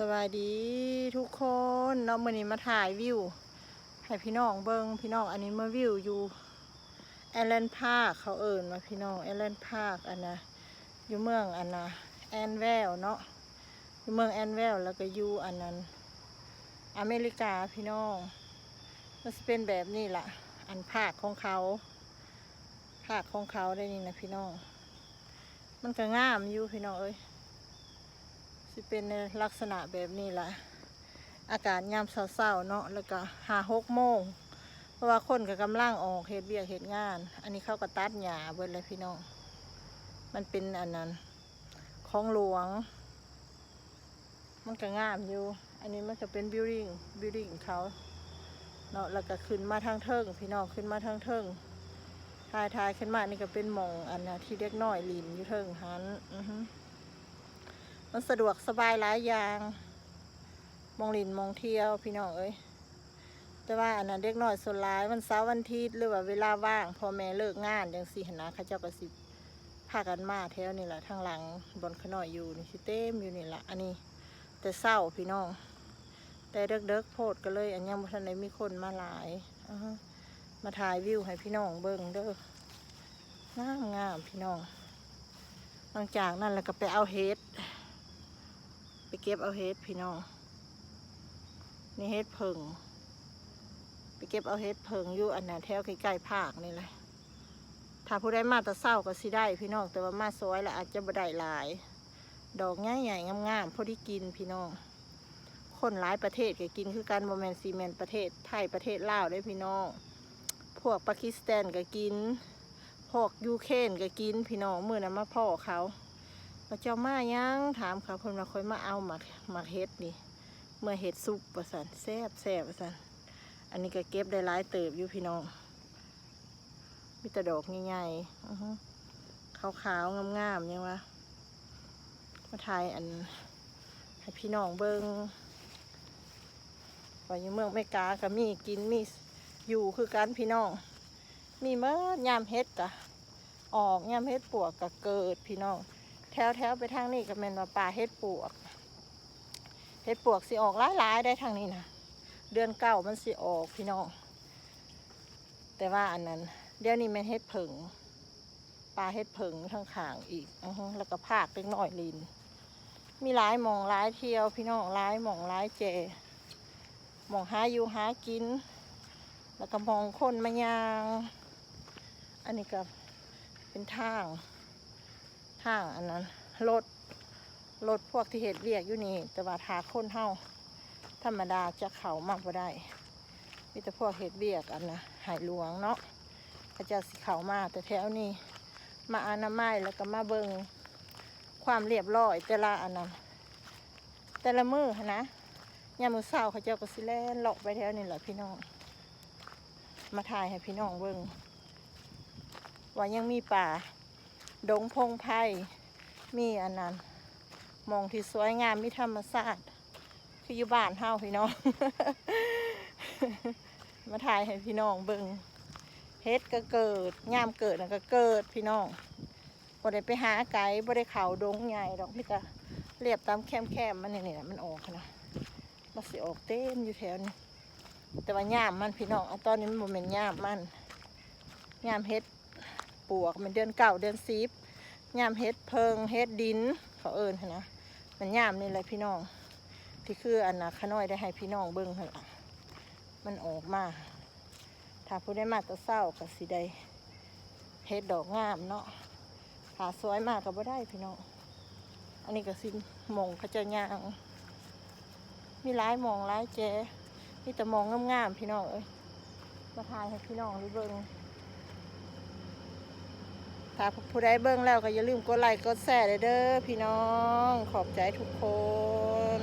สวัสดีทุกคนเนาะมื้อนี้มาถ่ายวิวให้พี่น้องเบิ่งพี่น้องอันนี้มาวิวอยู่แอลแลนด์พาร์คเขาเอิ้นว่าพี่น้องแอลแลนด์พาร์คอันนะอยู่เมืองอันนะแอนแวลเนาะอยู่เมืองแอนแวลแล้วก็อยู่อันนั้นอเมริกาพี่น้องมันจะเป็นแบบนี้ล่ะอันภาคของเขาได้นี่นะพี่น้องมันก็งามอยู่พี่น้องเอ้ยสิเป็นในลักษณะแบบนี้ล่ะอากาศยามเช้าๆเนาะแล้วก็5-6 โมงเพราะว่าคนก็กำลังออกเฮ็ดเวียกเฮ็ดงานอันนี้เขาก็ตัดหญ้าเบิดเลยพี่น้องมันเป็นอันนั้นของหลวงมันก็งามอยู่อันนี้มันก็เป็นบิวดิ้งเขาเนาะแล้วก็ขึ้นมาทางเทิงพี่น้องขึ้นมาทางเทิงทายขึ้นมานี่ก็เป็นหม่องอันนะที่เด็กน้อยลินอยู่เทิงหันมันสะดวกสบายหลายอย่างมองลินมองเที่ยวพี่น้องเอ้ยแต่ว่าอันนั้นเด็กน้อยส่วนหลายวันเสาร์วันอาทิตย์หรือว่าเวลาว่างพ่อแม่เลิกงานอย่างสี่หนะเขาเจ้าก็สิพากันมาแถวนี่แหละทางหลังบนขน้อยอยู่นี่สิเต็มอยู่นี่แหละอันนี้แต่เศร้าพี่น้องแต่เด็กๆโพดก็เลยอันยังบ่ทันได้มีคนมาหลายมาถ่ายวิวให้พี่น้องเบิ่งเด้องามพี่น้องหลังจากนั้นแล้วก็ไปเอาเห็ดไปเก็บเอาเห็ดพี่น้องนี่เห็ดเพิงไปเก็บเอาเห็ดเพิงอยู่อันนั้นแถวใกล้ๆภาคนี่แหละถ้าผู้ใดมาแต่เศร้าก็สิได้พี่น้องแต่ว่ามาซอยแล้วอาจจะบ่ได้หลายดอกใหญ่ๆงามๆพอดีกินพี่น้องคนหลายประเทศก็กินคือกันบ่แม่นซีเมนประเทศไทยประเทศลาวได้พี่น้องพวกปากีสถานก็กินพวกยูเครนก็กินพี่น้องมื้อนั้นมาพ่อเขาเจ้ามายังถามเขาเพิ่นว่าค่อยมาเอาหมักเห็ดนี่เมื่อเห็ดซุปว่าซั่นแซ่บว่าซั่นอันนี้ก็เก็บได้หลายเติบอยู่พี่น้องมีแต่ดอกใหญ่ๆขาวๆงามๆยังวะมาถ่ายอันให้พี่น้องเบิ่งว่าอยู่เมืองอเมริกาก็มีกินมีอยู่คือกันพี่น้องมีเมื่อยามเฮ็ดกะออกยามเฮ็ดปวกก็เกิดพี่น้องแถวไปทางนี้ก็เป็นว่าป่าเฮ็ดปวกสิออกหลายได้ทางนี้นะเดือน9มันสิออกพี่น้องแต่ว่าอันนั้นเดี๋ยวนี้มันเฮ็ดเผิงปลาเฮ็ดเผิงทางข้างอีกแล้วก็ภาคเล็กน้อยลินมีหลายหม่องหลายเที่ยวพี่น้องหลายหม่องหลายเจหม่องหาอยู่หากินแล้วก็มองคนมายางอันนี้ก็เป็นทางอันนั้นรถพวกที่เห็ดเรียกอยู่นี่แต่ว่าทาคนเฮาธรรมดาจะเข่ามากกว่าได้มีแต่พวกเห็ดเรียกอันนะหายหลวงเนาะเขาจะสิเข่ามาแต่แถวนี้มาอนามัยแล้วก็มาเบิงความเรียบร้อยแต่ละอันนั้นแต่ละมือนะยามมื้อเช้าเขาเจ้าก็สิแล่นเลาะไปแถวนี้แหละพี่น้องมาถ่ายให้พี่น้องเบิงว่ายังมีป่าดงพงไผ่มีอันนั้นมองที่สวยงามมีธรรมชาติคืออยู่บ้านเฮาพี่น้อง มาถ่ายให้พี่น้องเบิ่งเฮ็ดก็เกิดงามเกิดก็เกิดพี่น้องบ่ได้ไปหาไก่บ่ได้เข่าดงใหญ่ดอกนี่ก็เรียบตามแคมมันนี่มันออกนะมันสิออกเต็มอยู่แถวนี้แต่ว่าย่ามมันพี่น้องตอนนี้มันบ่แม่นย่ามมันย่ามเฮ็ดปวกมันเดือน9เดือน10ย่ามเฮ็ดเพิงเฮ็ดดินเขาเอิ้นนะมันย่ามนี่แหละพี่น้องที่คืออันน่ะขน้อยได้ให้พี่น้องเบิ่งหั่นล่ะมันออกมาถ้าผู้ได้มาแต่เช้าก็สิได้เฮ็ดดอกงามเนาะหาสวยมากก็บ่ได้พี่น้องอันนี้ก็สิหม่องเขาจะย่างมีหลายหม่องหลายแจมีแต่หม่องงามๆพี่น้องเอ้ยมาถ่ายให้พี่น้องได้เบิ่งถ้าผู้ใดเบิ่งแล้วก็อย่าลืมกดไลค์กดแชร์เด้อพี่น้องขอบใจทุกคน